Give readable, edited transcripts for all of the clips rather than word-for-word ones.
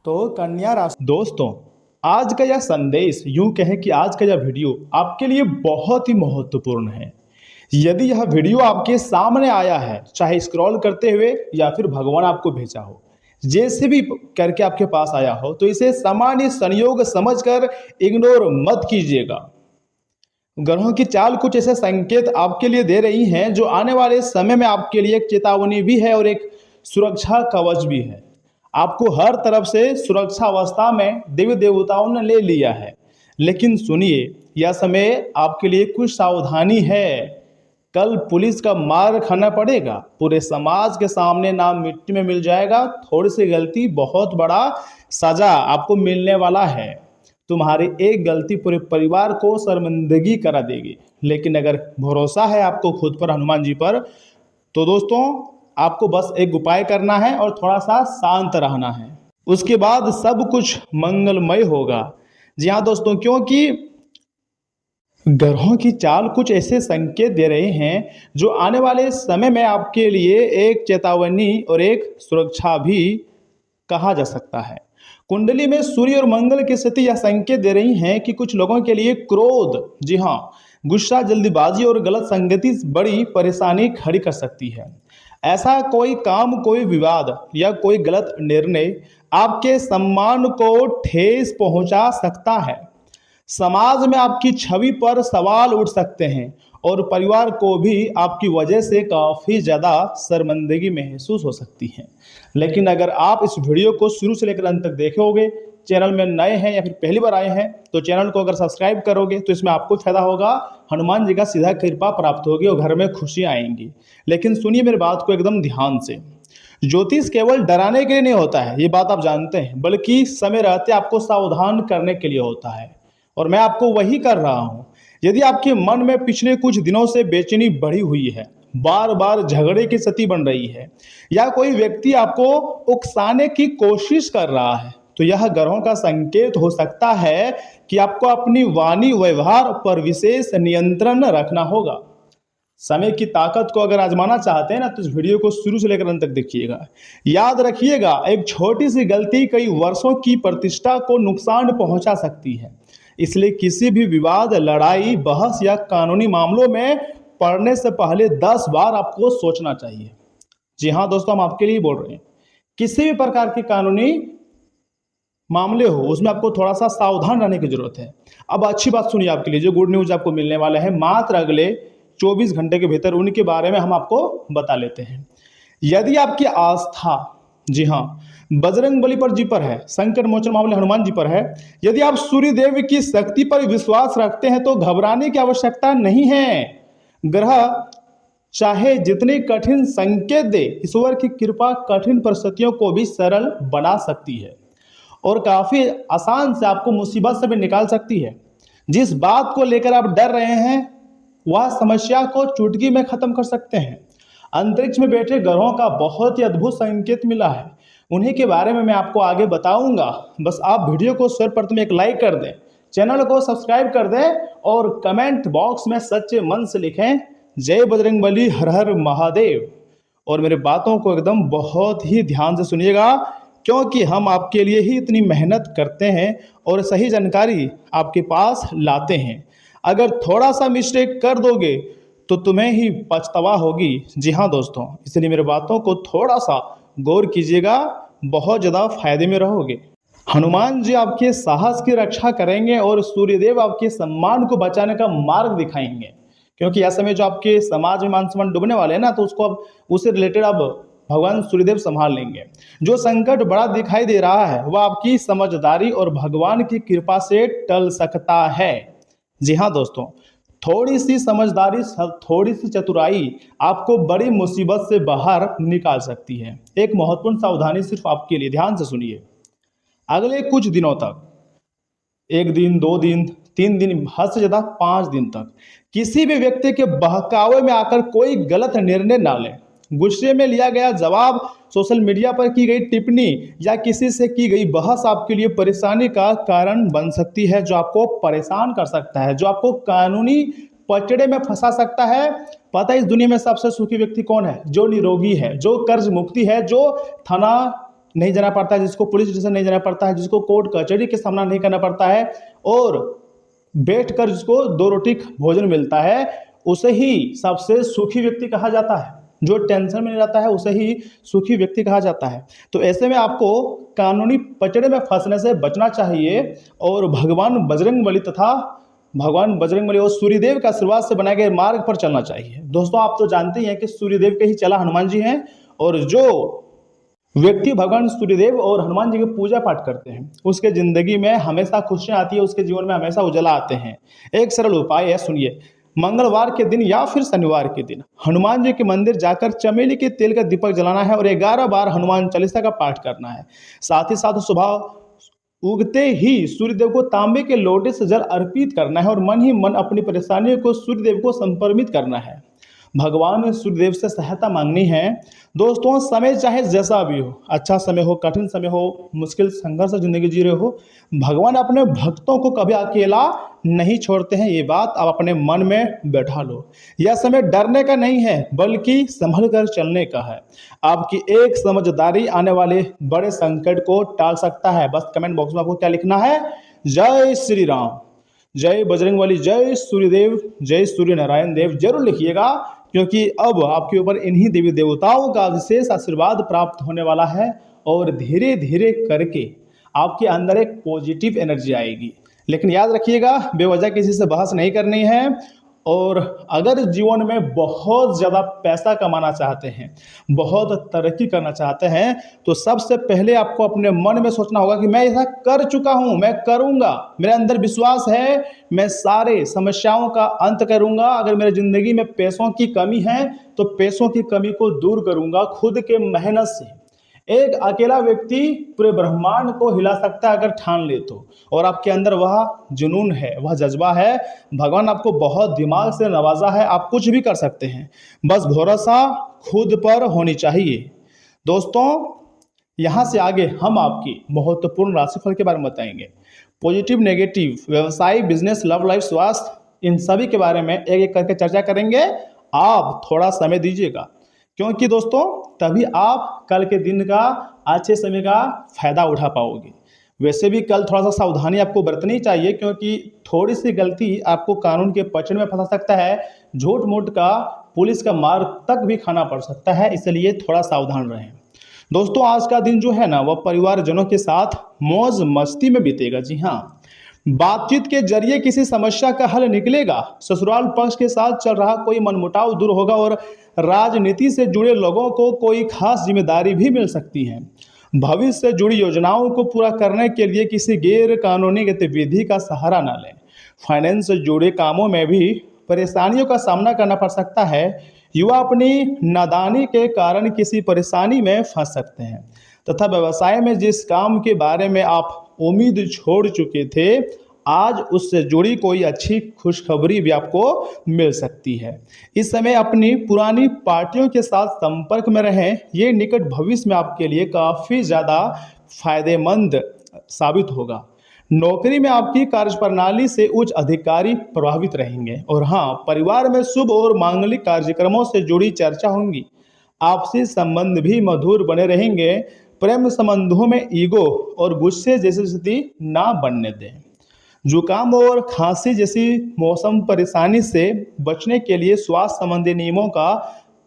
तो कन्या राशि दोस्तों, आज का यह संदेश यूं कहें कि आज का यह वीडियो आपके लिए बहुत ही महत्वपूर्ण है। यदि यह वीडियो आपके सामने आया है, चाहे स्क्रॉल करते हुए या फिर भगवान आपको भेजा हो, जैसे भी करके आपके पास आया हो, तो इसे सामान्य संयोग समझकर इग्नोर मत कीजिएगा। ग्रहों की चाल कुछ ऐसे संकेत आपके लिए दे रही हैं जो आने वाले समय में आपके लिए एक चेतावनी भी है और एक सुरक्षा कवच भी है। आपको हर तरफ से सुरक्षा अवस्था में देवी देवताओं ने ले लिया है, लेकिन सुनिए, यह समय आपके लिए कुछ सावधानी है। कल पुलिस का मार खाना पड़ेगा, पूरे समाज के सामने नाम मिट्टी में मिल जाएगा, थोड़ी सी गलती बहुत बड़ा सजा आपको मिलने वाला है। तुम्हारी एक गलती पूरे परिवार को शर्मिंदगी करा देगी। लेकिन अगर भरोसा है आपको खुद पर, हनुमान जी पर, तो दोस्तों आपको बस एक उपाय करना है और थोड़ा सा शांत रहना है। उसके बाद सब कुछ मंगलमय होगा। जी हाँ दोस्तों, क्योंकि ग्रहों की चाल कुछ ऐसे संकेत दे रहे हैं जो आने वाले समय में आपके लिए एक चेतावनी और एक सुरक्षा भी कहा जा सकता है। कुंडली में सूर्य और मंगल की स्थिति यह संकेत दे रही हैं कि कुछ लोगों के लिए क्रोध, जी हाँ, गुस्सा, जल्दबाजी और गलत संगति बड़ी परेशानी खड़ी कर सकती है। ऐसा कोई काम, कोई विवाद या कोई गलत निर्णय आपके सम्मान को ठेस पहुंचा सकता है। समाज में आपकी छवि पर सवाल उठ सकते हैं और परिवार को भी आपकी वजह से काफ़ी ज़्यादा शर्मिंदगी महसूस हो सकती है। लेकिन अगर आप इस वीडियो को शुरू से लेकर अंत तक देखोगे, चैनल में नए हैं या फिर पहली बार आए हैं, तो चैनल को अगर सब्सक्राइब करोगे तो इसमें आपको फायदा होगा, हनुमान जी का सीधा कृपा प्राप्त होगी और घर में खुशियाँ आएंगी। लेकिन सुनिए मेरी बात को एकदम ध्यान से। ज्योतिष केवल डराने के लिए नहीं होता है, ये बात आप जानते हैं, बल्कि समय रहते आपको सावधान करने के लिए होता है, और मैं आपको वही कर रहा हूँ। यदि आपके मन में पिछले कुछ दिनों से बेचैनी बढ़ी हुई है, बार बार झगड़े की स्थिति बन रही है, या कोई व्यक्ति आपको उकसाने की कोशिश कर रहा है, तो यह ग्रहों का संकेत हो सकता है कि आपको अपनी वाणी व्यवहार पर विशेष नियंत्रण रखना होगा। समय की ताकत को अगर आजमाना चाहते हैं ना, तो इस वीडियो को शुरू से लेकर अंत तक देखिएगा। याद रखिएगा, एक छोटी सी गलती कई वर्षों की प्रतिष्ठा को नुकसान पहुंचा सकती है। इसलिए किसी भी विवाद, लड़ाई, बहस या कानूनी मामलों में पढ़ने से पहले 10 बार आपको सोचना चाहिए। जी हाँ दोस्तों, हम आपके लिए बोल रहे हैं। किसी भी प्रकार के कानूनी मामले हो, उसमें आपको थोड़ा सा सावधान रहने की जरूरत है। अब अच्छी बात सुनिए, आपके लिए जो गुड न्यूज आपको मिलने वाला है, मात्र अगले 24 घंटे के भीतर उनके बारे में हम आपको बता लेते हैं। यदि आपकी आस्था, जी हाँ, बजरंगबली पर जी पर है, संकट मोचन मामले हनुमान जी पर है, यदि आप सूर्य देव की शक्ति पर विश्वास रखते हैं, तो घबराने की आवश्यकता नहीं है। ग्रह चाहे जितने कठिन संकेत दे, ईश्वर की कृपा कठिन परिस्थितियों को भी सरल बना सकती है और काफी आसान से आपको मुसीबत से भी निकाल सकती है। जिस बात को लेकर आप डर रहे हैं, वह समस्या को चुटकी में खत्म कर सकते हैं। अंतरिक्ष में बैठे ग्रहों का बहुत ही अद्भुत संकेत मिला है, उन्हीं के बारे में मैं आपको आगे बताऊंगा। बस आप वीडियो को सर्वप्रथम एक लाइक कर दें, चैनल को सब्सक्राइब कर दें और कमेंट बॉक्स में सच्चे मन से लिखें, जय बजरंगबली, हर हर महादेव। और मेरे बातों को एकदम बहुत ही ध्यान से सुनिएगा, क्योंकि हम आपके लिए ही इतनी मेहनत करते हैं और सही जानकारी आपके पास लाते हैं। अगर थोड़ा सा मिस्टेक कर दोगे तो तुम्हें ही पछतावा होगी। जी हाँ दोस्तों, इसलिए मेरे बातों को थोड़ा सा गौर कीजिएगा, बहुत ज़्यादा फायदे में रहोगे। हनुमान जी आपके साहस की रक्षा करेंगे और सूर्यदेव आपके सम्मान को बचाने का मार्ग दिखाएंगे। क्योंकि ऐसे में जो आपके समाज में मान सम्मान डूबने वाले हैं ना, तो उसको अब उससे रिलेटेड अब भगवान सूर्यदेव संभाल लेंगे। जो संकट बड़ा दिखाई दे रहा है, वह आपकी समझदारी और भगवान की कृपा से टल सकता है। जी हाँ दोस्तों, थोड़ी सी समझदारी, थोड़ी सी चतुराई आपको बड़ी मुसीबत से बाहर निकाल सकती है। एक महत्वपूर्ण सावधानी सिर्फ आपके लिए, ध्यान से सुनिए। अगले कुछ दिनों तक, 1 दिन, 2 दिन, 3 दिन, हद से ज़्यादा 5 दिन तक किसी भी व्यक्ति के बहकावे में आकर कोई गलत निर्णय ना लें। गुस्से में लिया गया जवाब, सोशल मीडिया पर की गई टिप्पणी या किसी से की गई बहस आपके लिए परेशानी का कारण बन सकती है, जो आपको परेशान कर सकता है, जो आपको कानूनी पचड़े में फंसा सकता है। पता है इस दुनिया में सबसे सुखी व्यक्ति कौन है? जो निरोगी है, जो कर्ज मुक्ति है, जो थाना नहीं जाना पड़ता है, जिसको पुलिस स्टेशन नहीं जाना पड़ता है, जिसको कोर्ट कचहरी के सामना नहीं करना पड़ता है और बैठकर जिसको 2 रोटी भोजन मिलता है, उसे ही सबसे सुखी व्यक्ति कहा जाता है। जो टेंशन में नहीं रहता है उसे ही सुखी व्यक्ति कहा जाता है। तो ऐसे में आपको कानूनी पचड़े में फंसने से बचना चाहिए और भगवान बजरंगबली और सूर्यदेव का आशीर्वाद से बनाए गए मार्ग पर चलना चाहिए। दोस्तों आप तो जानते ही हैं कि सूर्यदेव के ही चला हनुमान जी हैं, और जो व्यक्ति भगवान सूर्यदेव और हनुमान जी की पूजा पाठ करते हैं उसके जिंदगी में हमेशा खुशियां आती है, उसके जीवन में हमेशा उजाला आते हैं। एक सरल उपाय है, सुनिए। मंगलवार के दिन या फिर शनिवार के दिन हनुमान जी के मंदिर जाकर चमेली के तेल का दीपक जलाना है और 11 बार हनुमान चालीसा का पाठ करना है। साथ ही साथ सुबह उगते ही सूर्यदेव को तांबे के लोटे से जल अर्पित करना है और मन ही मन अपनी परेशानियों को सूर्यदेव को समर्पित करना है। भगवान सूर्यदेव से सहायता मांगनी है। दोस्तों समय चाहे जैसा भी हो, अच्छा समय हो, कठिन समय हो, मुश्किल संघर्ष से जिंदगी जी रहे हो, भगवान अपने भक्तों को कभी अकेला नहीं छोड़ते हैं। ये बात आप अपने मन में बैठा लो। यह समय डरने का नहीं है बल्कि संभल कर चलने का है। आपकी एक समझदारी आने वाले बड़े संकट को टाल सकता है। बस कमेंट बॉक्स में आपको क्या लिखना है? जय श्री राम, जय बजरंगबली, जय सूर्यदेव, जय सूर्य नारायण देव जरूर लिखिएगा, क्योंकि अब आपके ऊपर इन्हीं देवी देवताओं का विशेष आशीर्वाद प्राप्त होने वाला है और धीरे धीरे करके आपके अंदर एक पॉजिटिव एनर्जी आएगी। लेकिन याद रखिएगा, बेवजह किसी से बहस नहीं करनी है। और अगर जीवन में बहुत ज़्यादा पैसा कमाना चाहते हैं, बहुत तरक्की करना चाहते हैं, तो सबसे पहले आपको अपने मन में सोचना होगा कि मैं ऐसा कर चुका हूं, मैं करूंगा, मेरे अंदर विश्वास है, मैं सारे समस्याओं का अंत करूंगा। अगर मेरी ज़िंदगी में पैसों की कमी है तो पैसों की कमी को दूर करूंगा खुद के मेहनत से। एक अकेला व्यक्ति पूरे ब्रह्मांड को हिला सकता है अगर ठान ले तो, और आपके अंदर वह जुनून है, वह जज्बा है। भगवान आपको बहुत दिमाग से नवाजा है, आप कुछ भी कर सकते हैं, बस भरोसा खुद पर होनी चाहिए। दोस्तों यहाँ से आगे हम आपकी महत्वपूर्ण राशिफल के बारे में बताएंगे। पॉजिटिव, नेगेटिव, व्यवसाय, बिजनेस, लव लाइफ, स्वास्थ्य, इन सभी के बारे में एक एक करके चर्चा करेंगे। आप थोड़ा समय दीजिएगा, क्योंकि दोस्तों तभी आप कल के दिन का, अच्छे समय का फायदा उठा पाओगे। वैसे भी कल थोड़ा सा सावधानी आपको बरतनी चाहिए, क्योंकि थोड़ी सी गलती आपको कानून के पचड़े में फंसा सकता है। झूठ मूठ का, पुलिस का मार तक भी खाना पड़ सकता है, इसलिए थोड़ा सावधान रहें। दोस्तों आज का दिन जो है ना, वह परिवारजनों के साथ मौज मस्ती में बीतेगा। जी हाँ, बातचीत के जरिए किसी समस्या का हल निकलेगा। ससुराल पक्ष के साथ चल रहा कोई मनमुटाव दूर होगा और राजनीति से जुड़े लोगों को कोई खास जिम्मेदारी भी मिल सकती है। भविष्य से जुड़ी योजनाओं को पूरा करने के लिए किसी गैर कानूनी गतिविधि का सहारा न लें। फाइनेंस से जुड़े कामों में भी परेशानियों का सामना करना पड़ सकता है। युवा अपनी नादानी के कारण किसी परेशानी में फंस सकते हैं तथा व्यवसाय में जिस काम के बारे में आप उम्मीद छोड़ चुके थे, आज उससे जुड़ी कोई अच्छी खुशखबरी भी आपको मिल सकती है। इस समय अपनी पुरानी पार्टियों के साथ संपर्क में रहें, ये निकट भविष्य में आपके लिए काफ़ी ज़्यादा फायदेमंद साबित होगा। नौकरी में आपकी कार्यप्रणाली से उच्च अधिकारी प्रभावित रहेंगे। और हाँ, परिवार में शुभ और मांगलिक कार्यक्रमों से जुड़ी चर्चा होंगी। आपसी संबंध भी मधुर बने रहेंगे। प्रेम संबंधों में ईगो और गुस्से जैसी स्थिति ना बनने दें। जुकाम और खांसी जैसी मौसम परेशानी से बचने के लिए स्वास्थ्य संबंधी नियमों का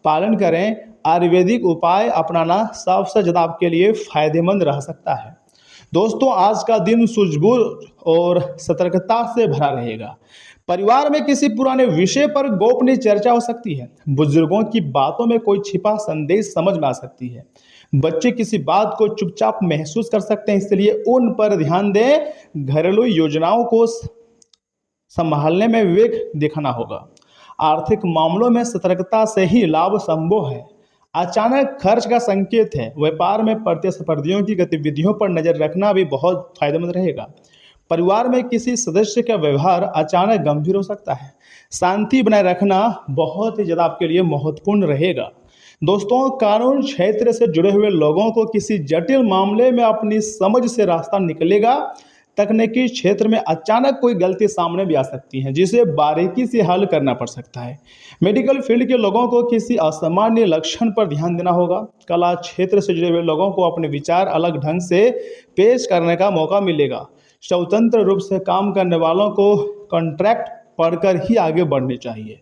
पालन करें। आयुर्वेदिक उपाय अपनाना सबसे ज़्यादा आपके लिए फायदेमंद रह सकता है। दोस्तों आज का दिन सूझबूझ और सतर्कता से भरा रहेगा। परिवार में किसी पुराने विषय पर गोपनीय चर्चा हो सकती है। बुजुर्गों की बातों में कोई छिपा संदेश समझ में आ सकती है। बच्चे किसी बात को चुपचाप महसूस कर सकते हैं, इसलिए उन पर ध्यान दें। घरेलू योजनाओं को संभालने में विवेक दिखाना होगा। आर्थिक मामलों में सतर्कता से ही लाभ संभव है। अचानक खर्च का संकेत है। व्यापार में प्रतिस्पर्धियों की गतिविधियों पर नजर रखना भी बहुत फायदेमंद रहेगा। परिवार में किसी सदस्य का व्यवहार अचानक गंभीर हो सकता है। शांति बनाए रखना बहुत ही ज़्यादा आपके लिए महत्वपूर्ण रहेगा। दोस्तों कानून क्षेत्र से जुड़े हुए लोगों को किसी जटिल मामले में अपनी समझ से रास्ता निकलेगा। तकनीकी क्षेत्र में अचानक कोई गलती सामने भी आ सकती है जिसे बारीकी से हल करना पड़ सकता है। मेडिकल फील्ड के लोगों को किसी असामान्य लक्षण पर ध्यान देना होगा। कला क्षेत्र से जुड़े हुए लोगों को अपने विचार अलग ढंग से पेश करने का मौका मिलेगा। स्वतंत्र रूप से काम करने वालों को कॉन्ट्रैक्ट पढ़कर ही आगे बढ़नी चाहिए।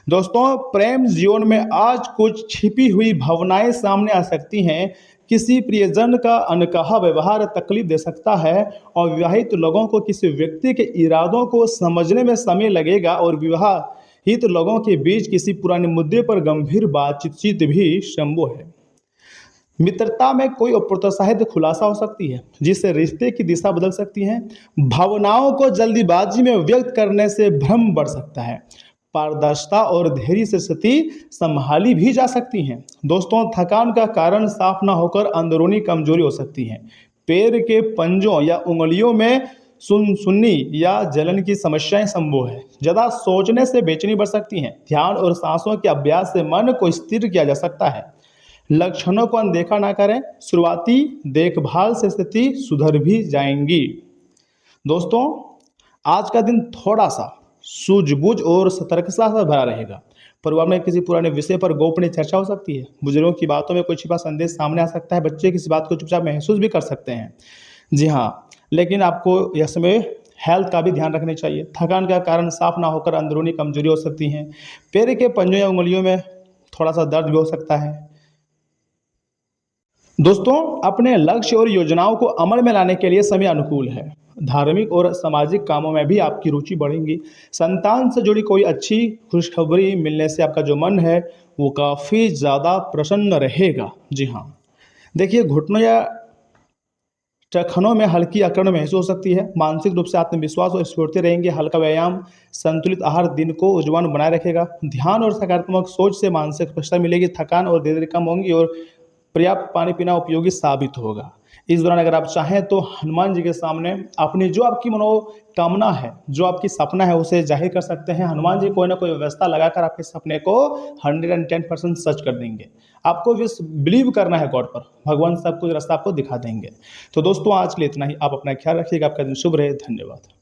दोस्तों, प्रेम जीवन में आज कुछ छिपी हुई भावनाएं सामने आ सकती हैं। किसी प्रियजन का अनकहा व्यवहार तकलीफ दे सकता है और विवाहित लोगों को किसी व्यक्ति के इरादों को समझने में समय लगेगा और विवाहित लोगों के बीच किसी पुराने मुद्दे पर गंभीर बातचीत भी संभव है। मित्रता में कोई अप्रोत्साहित खुलासा हो सकती है जिससे रिश्ते की दिशा बदल सकती है। भावनाओं को जल्दीबाजी में व्यक्त करने से भ्रम बढ़ सकता है। पारदर्शिता और धैर्य से स्थिति संभाली भी जा सकती हैं। दोस्तों, थकान का कारण साफ ना होकर अंदरूनी कमजोरी हो सकती है। पैर के पंजों या उंगलियों में सुन्नी या जलन की समस्याएं संभव है। ज़्यादा सोचने से बेचैनी बढ़ सकती हैं। ध्यान और सांसों के अभ्यास से मन को स्थिर किया जा सकता है। लक्षणों को अनदेखा ना करें। शुरुआती देखभाल से स्थिति सुधर भी जाएंगी। दोस्तों, आज का दिन थोड़ा सा सूझबूझ और सतर्कता से भरा रहेगा। परिवार में किसी पुराने विषय पर गोपनीय चर्चा हो सकती है। बुजुर्गों की बातों में कोई छिपा संदेश सामने आ सकता है। बच्चे किसी बात को चुपचाप महसूस भी कर सकते हैं। जी हाँ, लेकिन आपको यह समय हेल्थ का भी ध्यान रखना चाहिए। थकान का कारण साफ ना होकर अंदरूनी कमजोरी हो सकती है। पैर के पंजों या उंगलियों में थोड़ा सा दर्द भी हो सकता है। दोस्तों, अपने लक्ष्य और योजनाओं को अमल में लाने के लिए समय अनुकूल है। धार्मिक और सामाजिक कामों में भी आपकी रुचि बढ़ेगी। संतान से जुड़ी कोई अच्छी खुशखबरी मिलने से आपका जो मन है वो काफ़ी ज़्यादा प्रसन्न रहेगा। जी हाँ, देखिए, घुटनों या टखनों में हल्की अकड़ महसूस हो सकती है। मानसिक रूप से आत्मविश्वास और स्फूर्ति रहेंगे। हल्का व्यायाम, संतुलित आहार दिन को ऊर्जावान बनाए रखेगा। ध्यान और सकारात्मक सोच से मानसिक स्पष्टता मिलेगी। थकान और धीरे कम होंगी और पर्याप्त पानी पीना उपयोगी साबित होगा। इस दौरान अगर आप चाहें तो हनुमान जी के सामने अपनी जो आपकी मनोकामना है, जो आपकी सपना है, उसे जाहिर कर सकते हैं। हनुमान जी कोई ना कोई व्यवस्था लगाकर आपके सपने को 110% सच कर देंगे। आपको बिलीव करना है गॉड पर। भगवान सब कुछ रास्ता आपको दिखा देंगे। तो दोस्तों, आज के लिए इतना ही। आप अपना ख्याल रखिएगा। आपका दिन शुभ रहे। धन्यवाद।